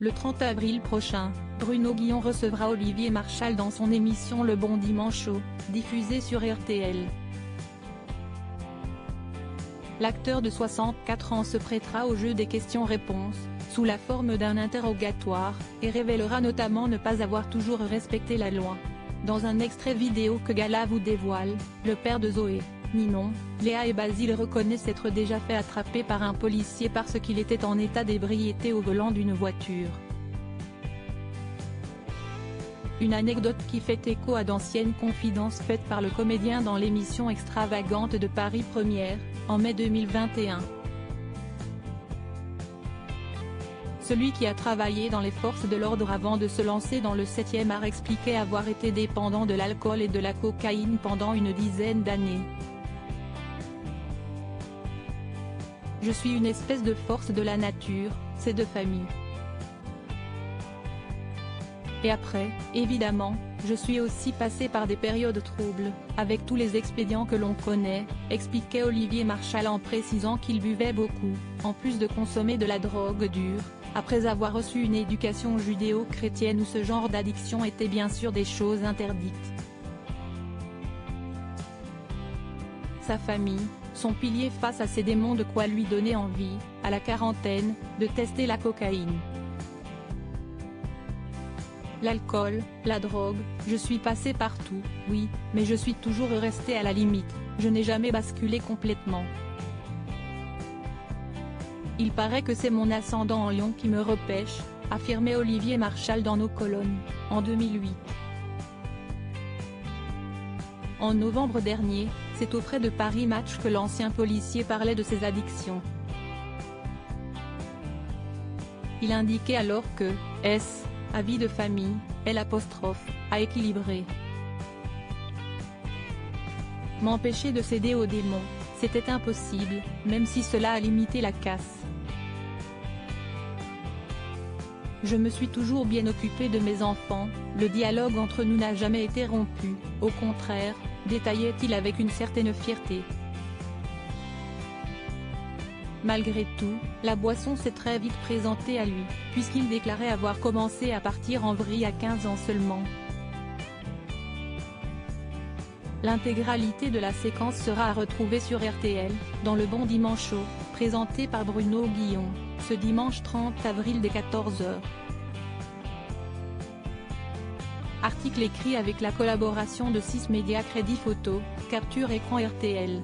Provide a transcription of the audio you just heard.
Le 30 avril prochain, Bruno Guillon recevra Olivier Marchal dans son émission Le Bon Dimanche Show, diffusée sur RTL. L'acteur de 64 ans se prêtera au jeu des questions-réponses, sous la forme d'un interrogatoire, et révélera notamment ne pas avoir toujours respecté la loi. Dans un extrait vidéo que Gala vous dévoile, le père de Zoé, Ninon, Léa et Basile reconnaît s'être déjà fait attraper par un policier parce qu'il était en état d'ébriété au volant d'une voiture. Une anecdote qui fait écho à d'anciennes confidences faites par le comédien dans l'émission extravagante de Paris Première, en mai 2021. Celui qui a travaillé dans les forces de l'ordre avant de se lancer dans le 7e art expliquait avoir été dépendant de l'alcool et de la cocaïne pendant une dizaine d'années. Je suis une espèce de force de la nature, c'est de famille. Et après, évidemment, je suis aussi passé par des périodes troubles, avec tous les expédients que l'on connaît, expliquait Olivier Marchal en précisant qu'il buvait beaucoup, en plus de consommer de la drogue dure, après avoir reçu une éducation judéo-chrétienne où ce genre d'addiction était bien sûr des choses interdites. Sa famille, son pilier face à ces démons, de quoi lui donner envie, à la quarantaine, de tester la cocaïne. L'alcool, la drogue, je suis passé partout, oui, mais je suis toujours resté à la limite, je n'ai jamais basculé complètement. Il paraît que c'est mon ascendant en lion qui me repêche, affirmait Olivier Marchal dans Nos colonnes, en 2008. En novembre dernier, c'est auprès de Paris Match que l'ancien policier parlait de ses addictions. Il indiquait alors que, à vie de famille, à équilibrer. M'empêcher de céder aux démons, c'était impossible, même si cela a limité la casse. Je me suis toujours bien occupé de mes enfants, le dialogue entre nous n'a jamais été rompu, au contraire, détaillait-il avec une certaine fierté. Malgré tout, la boisson s'est très vite présentée à lui, puisqu'il déclarait avoir commencé à partir en vrille à 15 ans seulement. L'intégralité de la séquence sera à retrouver sur RTL, dans Le Bon Dimanche Show, présenté par Bruno Guillon, ce dimanche 30 avril dès 14h. Article écrit avec la collaboration de 6 médias Crédit Photo, Capture Écran RTL.